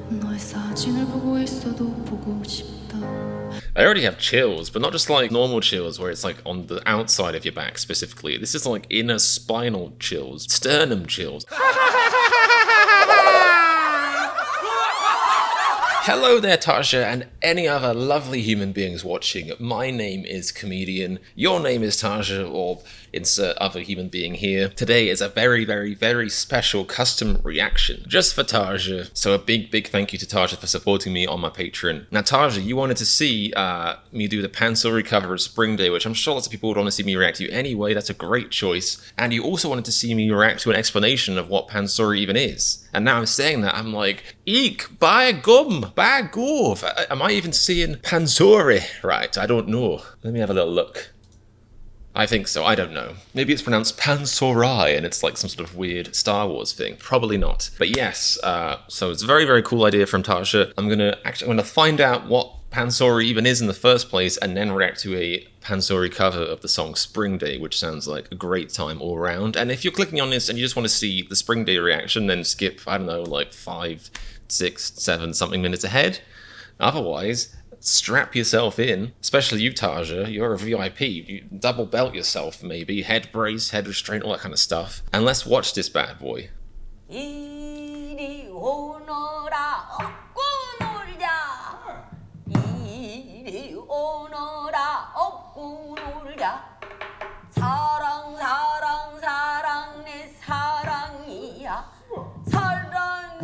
너의 사진을 보고 있어도 보고 싶다. I already have chills, but not just like normal chills where it's like on the outside of your back specifically. This is like inner spinal chills, sternum chills. Hello there, Taija, and any other lovely human beings watching. My name is Comedian. Your name is Taija, or insert other human being here. Today is a very, very, very special custom reaction just for Taija. So a big, big thank you to Taija for supporting me on my Patreon. Now, Taija, you wanted to see me do the Pansori cover of Spring Day, which I'm sure lots of people would want to see me react to anyway. That's a great choice. And you also wanted to see me react to an explanation of what Pansori even is. And now I'm saying that, I'm like, eek, by gum, by gove. Am I even seeing Pansori right? I don't know. Let me have a little look. I think so, I don't know. Maybe it's pronounced Pansori and it's like some sort of weird Star Wars thing. Probably not. But yes, so it's a very, very cool idea from Taija. I'm gonna find out what Pansori even is in the first place and then react to a Pansori cover of the song Spring Day, which sounds like a great time all around. And if you're clicking on this and you just want to see the Spring Day reaction, then skip, I don't know, like 5, 6, 7 something minutes ahead. Otherwise, strap yourself in, especially you, Taija. You're a VIP. You double belt yourself, maybe. Head brace, head restraint, all that kind of stuff. And let's watch this bad boy.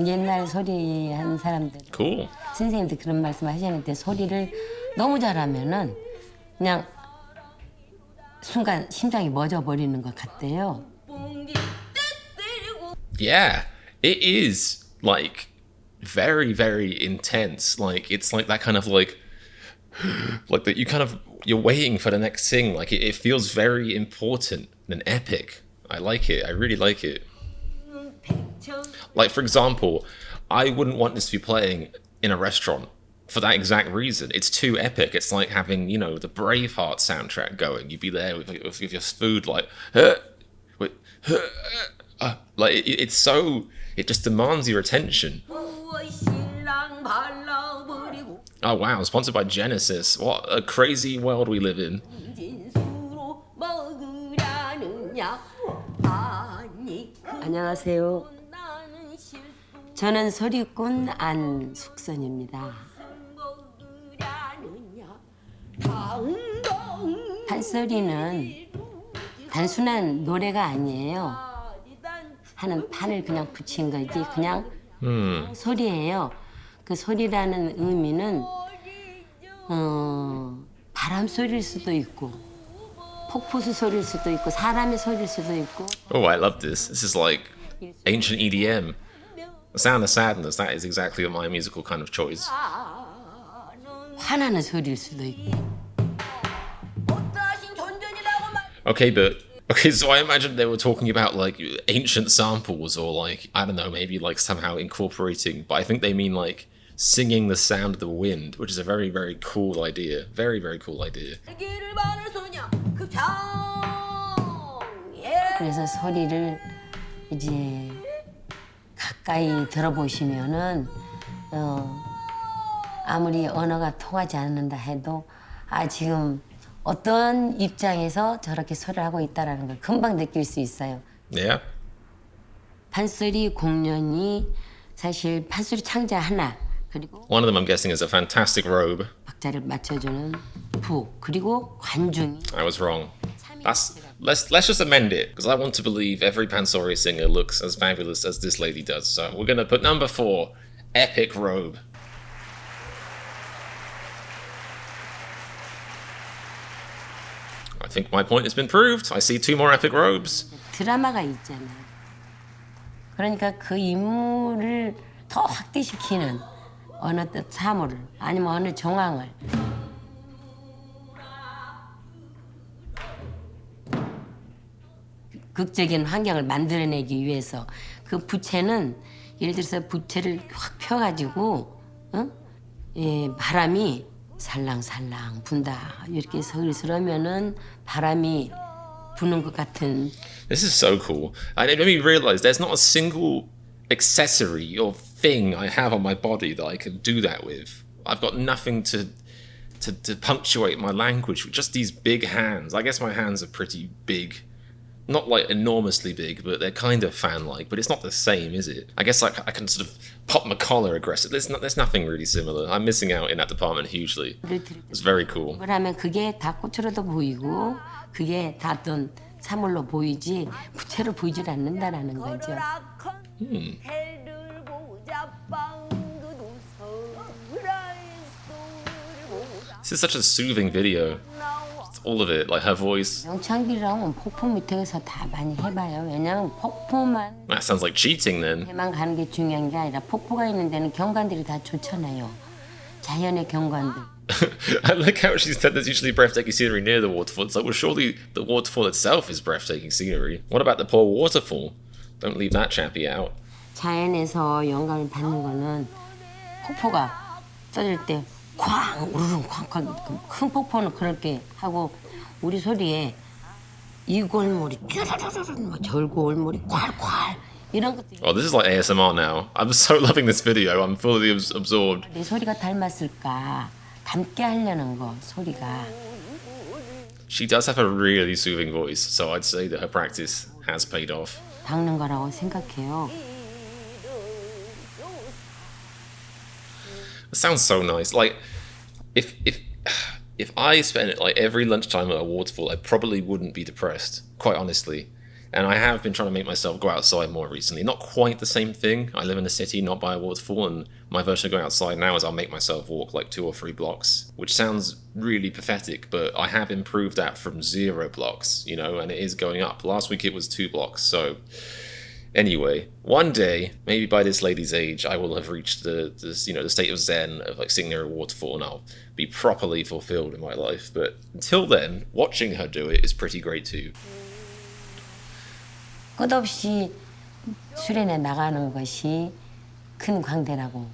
옛날 소리 한 사람들, Cool. 선생님들 그런 말씀 하시는데 소리를 너무 잘하면은 그냥 순간 심장이 멎어버리는 것 같대요. Yeah, it is like very, very intense. Like it's like that kind of like that you kind of, you're waiting for the next thing. Like it feels very important and epic. I like it. I really like it. Like, for example, I wouldn't want this to be playing in a restaurant for that exact reason. It's too epic. It's like having, you know, the Braveheart soundtrack going. You'd be there with your food like, like it's so, it just demands your attention. Oh wow, sponsored by Genesis. What a crazy world we live in. 안녕하세요. 저는 소리꾼 안숙선입니다. 판소리는 단순한 노래가 아니에요. 하는 판을 그냥 붙인 거지 그냥 소리예요. 그 소리라는 의미는 바람 소리일 수도 있고 폭포수 소리일 수도 있고 사람의 소리일 수도 있고. Oh, I love this. This is like ancient EDM. The Sound of Sadness, that is exactly my musical kind of choice. 화나는 소리일 수도 있고. Okay, so I imagine they were talking about like ancient samples or like, I don't know, maybe like somehow incorporating, but I think they mean like singing the sound of the wind, which is a very, very cool idea. Very, very cool idea. 그래서 소리를 이제 가까이 들어보시면은 아무리 언어가 통하지 않는다 해도 지금 어떤 입장에서 저렇게 소리를 하고 있다라는 걸 금방 느낄 수 있어요. Yeah. 판소리 공연이 사실 판소리 창자 하나 그리고 One of them I'm guessing is a fantastic robe. 박자를 맞춰주는 부 그리고 관중이. I was wrong. Let's just amend it because I want to believe every Pansori singer looks as fabulous as this lady does. So we're gonna put number 4, epic robe. I think my point has been proved. I see 2 more epic robes. 드라마가 있잖아요. 그러니까 그 인물을 더 확대시키는 어느 사물을 아니면 어느 정황을 극적인 환경을 만들어내기 위해서 그 부채는 예를 들어서 부채를 확 펴가지고 바람이 살랑살랑 분다 이렇게 서울서러면은 바람이 부는 것 같은. This is so cool. And it made me realize there's not a single accessory or thing I have on my body that I can do that with. I've got nothing to punctuate my language with just these big hands. I guess my hands are pretty big. Not like enormously big, but they're kind of fan-like. But it's not the same, is it? I guess like I can sort of pop my collar aggressively. There's nothing really similar. I'm missing out in that department hugely. It's very cool. 그러면 그게 다 꽃으로도 보이고 그게 다 어떤 사물로 보이지 구체로 보이질 않는다라는 거죠. This is such a soothing video. All of it, like her voice. 영창기라면 폭포 밑에서 다 많이 해봐요. 왜냐면 폭포만 That sounds like cheating then. 만 가는 게 중요한 게 아니라 폭포가 있는 데는 경관들이 다 좋잖아요. 자연의 경관들. I like how she said there's usually breathtaking scenery near the waterfall. It's like, well, surely the waterfall itself is breathtaking scenery. What about the poor waterfall? Don't leave that chappy out. 자연에서 영감을 받는 거는 폭포가 떠질 때 쾅 우르릉 쾅쾅 큰 폭포는 그렇게 하고 우리 소리에 이골머리 쭈르르르 절골머리 콸콸 이런 것들이. Oh, this is like ASMR now. I'm so loving this video. I'm fully absorbed. 내 소리가 닮았을까? 닮게 하려는 거 소리가. She does have a really soothing voice, so I'd say that her practice has paid off. 닮는 거라고 생각해요. It sounds so nice. Like, if I spent like every lunchtime at a waterfall, I probably wouldn't be depressed, quite honestly. And I have been trying to make myself go outside more recently. Not quite the same thing. I live in a city, not by a waterfall, and my version of going outside now is I'll make myself walk like 2 or 3 blocks, which sounds really pathetic, but I have improved that from 0 blocks, you know, and it is going up. Last week it was 2 blocks, so... Anyway, one day, maybe by this lady's age, I will have reached the state of zen of like sitting near a waterfall, and I'll be properly fulfilled in my life. But until then, watching her do it is pretty great too. 끝없이 수련해 나가는 것이 큰 광대라고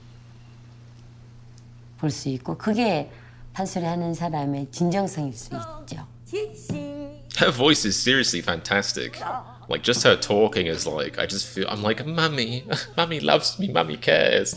볼 수 있고 그게 판소리 하는 사람의 진정성일 수 있죠. Her voice is seriously fantastic. Like, just her talking is like, I just feel, I'm like, Mummy, Mummy loves me, Mummy cares.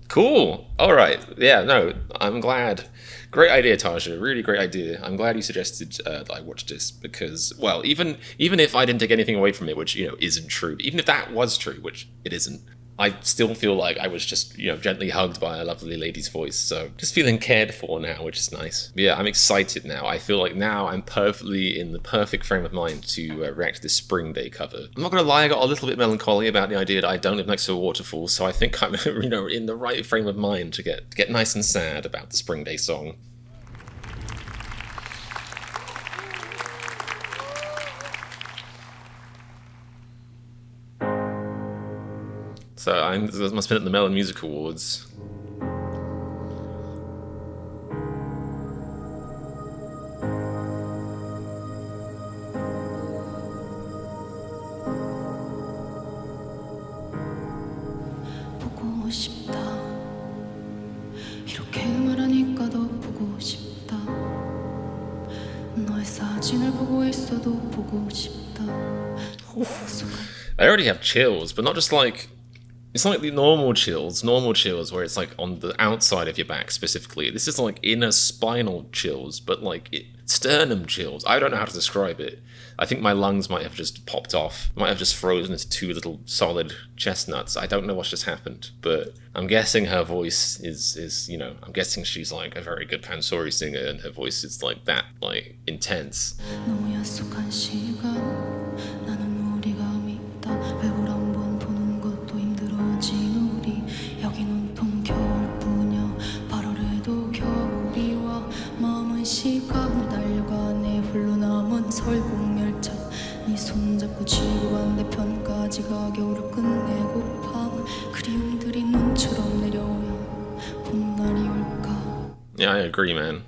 Cool. All right. Yeah, no, I'm glad. Great idea, Taija. Really great idea. I'm glad you suggested that I watch this because, well, even if I didn't take anything away from it, which, you know, isn't true, even if that was true, which it isn't, I still feel like I was just, you know, gently hugged by a lovely lady's voice. So just feeling cared for now, which is nice. But yeah, I'm excited now. I feel like now I'm perfectly in the perfect frame of mind to react to this Spring Day cover. I'm not going to lie, I got a little bit melancholy about the idea that I don't live next to a waterfall. So I think I'm, you know, in the right frame of mind to get nice and sad about the Spring Day song. So I must have been at the Melon Music Awards. 보고 싶다. 이렇게 말하니까 더 보고 싶다. 너의 사진을 보고 있어도 보고 싶다. I already have chills, but not just like... It's not like the normal chills where it's like on the outside of your back specifically. This is like inner spinal chills, but like sternum chills. I don't know how to describe it. I think my lungs might have just popped off. Might have just frozen into 2 little solid chestnuts. I don't know what's just happened, but I'm guessing her voice is you know, I'm guessing she's like a very good Pansori singer and her voice is like that, like intense. 너무 약속한 시간 나는 우리가 믿다 얼굴 한번 보는 것도 힘들어진 우리 여긴 온통 겨울뿐이야 8월에도 겨울이 와 마음은 시간을 달려가네 홀로 남은 설국열차 네 손잡고 지구 반대편까지 가 겨울을 끝내고파 그리움들이 눈처럼 내려와 봄날이 올까. Yeah, I agree, man.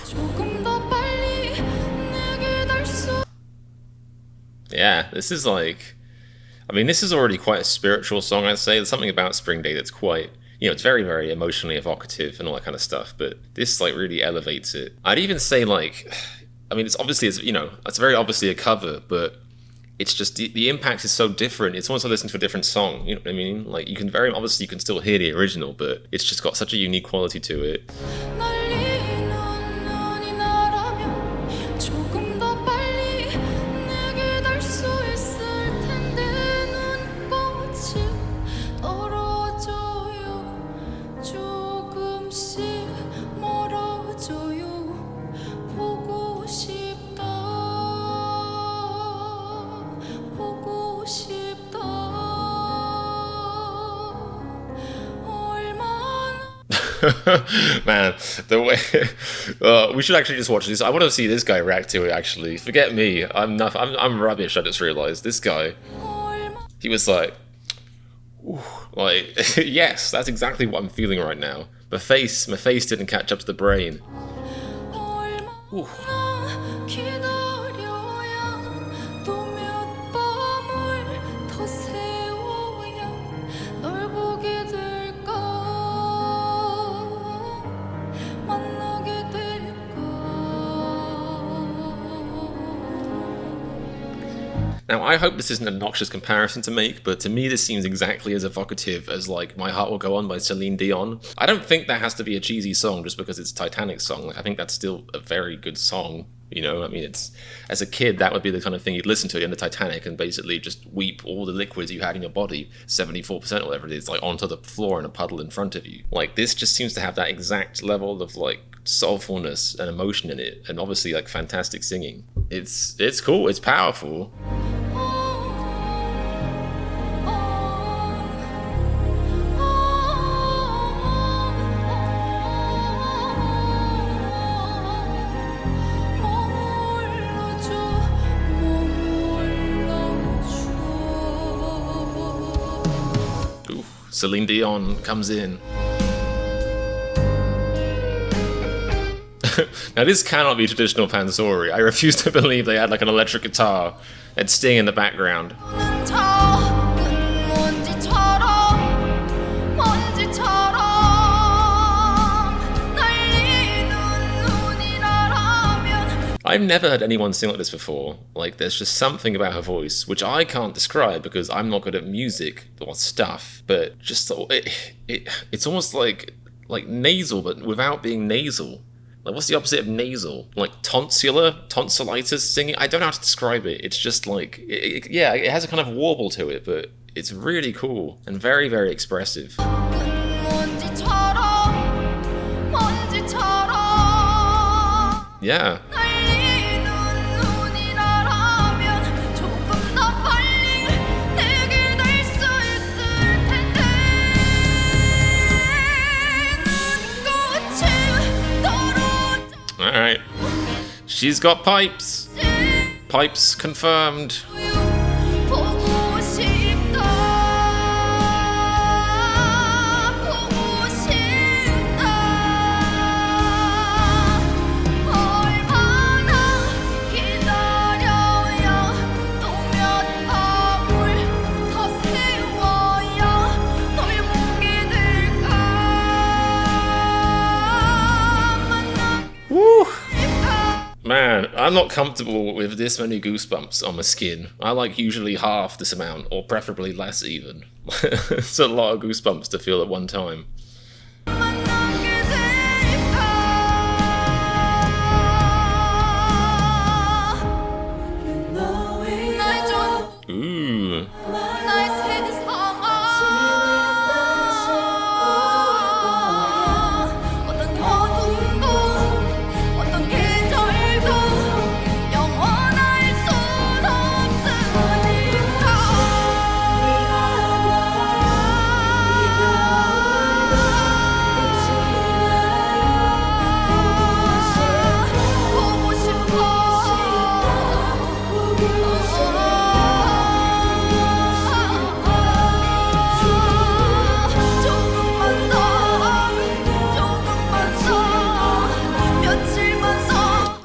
조금 더 빨리 내게 달 수. Yeah, this is like, I mean, this is already quite a spiritual song, I'd say. There's something about Spring Day that's quite, you know, it's very, very emotionally evocative and all that kind of stuff, but this, like, really elevates it. I'd even say, like, I mean, it's obviously, you know, it's very obviously a cover, but it's just, the impact is so different. It's almost like listening to a different song, you know what I mean? Like, you can very, obviously, you can still hear the original, but it's just got such a unique quality to it. 날리는 눈이 나라면 조금 더 빨리 내게 달 수 있을 텐데 눈꽃이 떨어져요 조금씩 멀어져요 보고 싶다 보고 싶다 얼마나. Man, the way we should actually just watch this. I want to see this guy react to it. Actually, forget me. I'm rubbish. I just realized this guy. He was like, ooh, like yes, that's exactly what I'm feeling right now. My face didn't catch up to the brain. Ooh. 기다려야 또 몇 밤을 더 세워야 널 보게 될까 만나게 될까. Now, I hope this isn't an obnoxious comparison to make, but to me this seems exactly as evocative as, like, My Heart Will Go On by Celine Dion. I don't think that has to be a cheesy song just because it's a Titanic song. Like, I think that's still a very good song, you know? I mean, it's, as a kid, that would be the kind of thing you'd listen to in the Titanic and basically just weep all the liquids you had in your body, 74% or whatever it is, like, onto the floor in a puddle in front of you. Like, this just seems to have that exact level of, like, soulfulness and emotion in it, and obviously, like, fantastic singing. It's cool, it's powerful. Ooh, Celine Dion comes in. Now this cannot be traditional Pansori. I refuse to believe they had like an electric guitar and Sting in the background. I've never heard anyone sing like this before. Like, there's just something about her voice, which I can't describe because I'm not good at music or stuff, but just it's almost like nasal, but without being nasal. Like, what's the opposite of nasal? Like tonsillitis singing? I don't know how to describe it. It's just like, yeah, it has a kind of warble to it, but it's really cool and very, very expressive. Yeah. Alright. She's got pipes. Pipes confirmed. Man, I'm not comfortable with this many goosebumps on my skin. I like usually half this amount, or preferably less even. It's a lot of goosebumps to feel at one time. Ooh.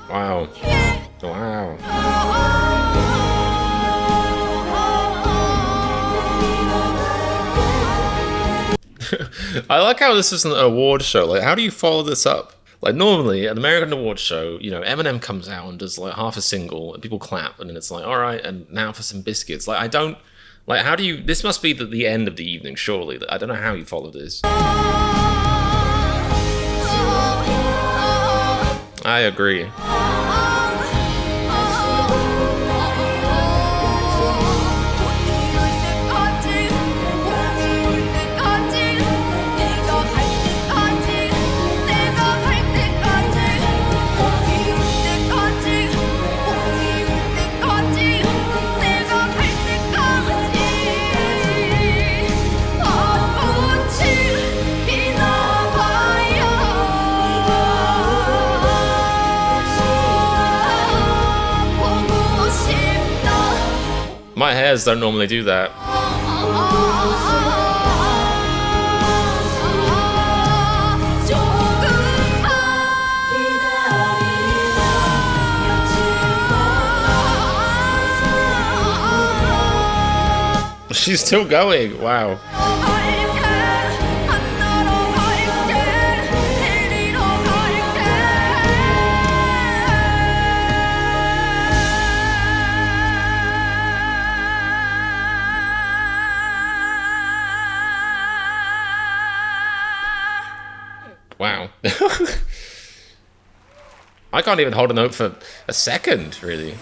Wow. Wow. I like how this is an award show. Like, how do you follow this up? Like, normally, an American award show, you know, Eminem comes out and does, like, half a single, and people clap, and then it's like, all right, and now for some biscuits. Like, I don't... Like, how do you... This must be the end of the evening, surely. I don't know how you follow this. I agree. My hairs don't normally do that. She's still going, wow. Wow. I can't even hold a note for a second, really.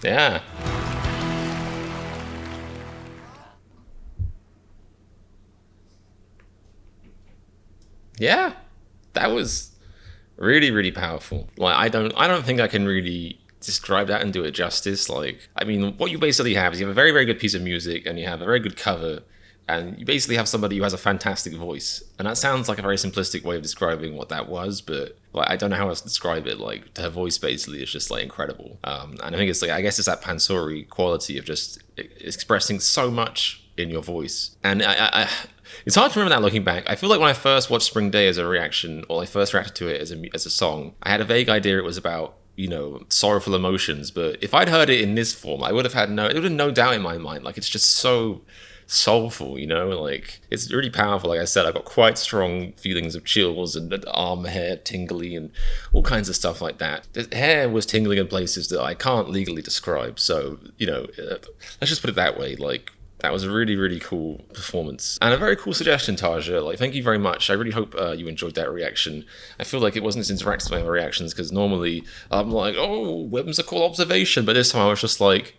Yeah. Yeah. That was really, really powerful. Like, I don't think I can really describe that and do it justice. Like, I mean, what you basically have is you have a very, very good piece of music and you have a very good cover, and you basically have somebody who has a fantastic voice. And that sounds like a very simplistic way of describing what that was, but like, I don't know how else to describe it. Like, her voice basically is just like incredible. And I think it's like, I guess it's that Pansori quality of just expressing so much in your voice. And it's hard to remember that looking back. I feel like when I first watched Spring Day as a reaction, or I first reacted to it as a song, I had a vague idea it was about, you know, sorrowful emotions. But if I'd heard it in this form, it would have no doubt in my mind. Like, it's just so soulful, you know, like, it's really powerful. Like I said, I got quite strong feelings of chills and arm hair tingly and all kinds of stuff like that. The hair was tingling in places that I can't legally describe. So, you know, let's just put it that way. Like, that was a really, really cool performance. And a very cool suggestion, Taija. Like, thank you very much. I really hope you enjoyed that reaction. I feel like it wasn't as interactive with my reactions, because normally I'm like, oh, whimsical observation. But this time I was just like,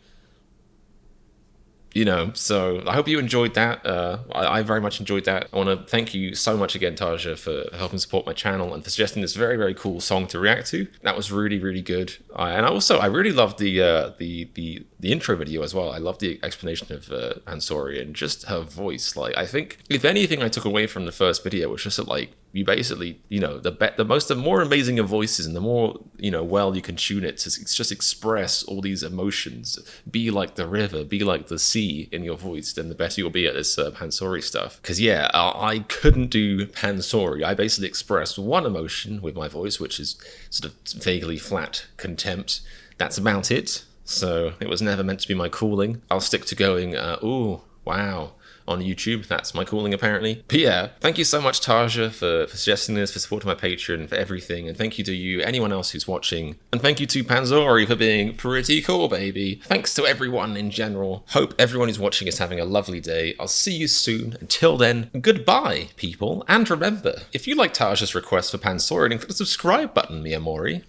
you know, so I hope you enjoyed that. I very much enjoyed that. I want to thank you so much again, Taija, for helping support my channel and for suggesting this very, very cool song to react to. That was really, really good. And I really loved the intro video as well. I loved the explanation of Pansori and just her voice. Like, I think if anything I took away from the first video was just that, like, you basically, you know, the more amazing your voice is, and the more, you know, well you can tune it to just express all these emotions, be like the river, be like the sea in your voice, then the better you'll be at this Pansori stuff. Because yeah, I couldn't do Pansori. I basically expressed one emotion with my voice, which is sort of vaguely flat contempt. That's about it. So it was never meant to be my calling. I'll stick to going, ooh, wow, on YouTube. That's my calling, apparently. But yeah, thank you so much, Taija, for suggesting this, for supporting my Patreon, for everything. And thank you to you, anyone else who's watching. And thank you to Pansori for being pretty cool, baby. Thanks to everyone in general. Hope everyone who's watching is having a lovely day. I'll see you soon. Until then, goodbye, people. And remember, if you like Taija's request for Pansori, then click the subscribe button, mi amori.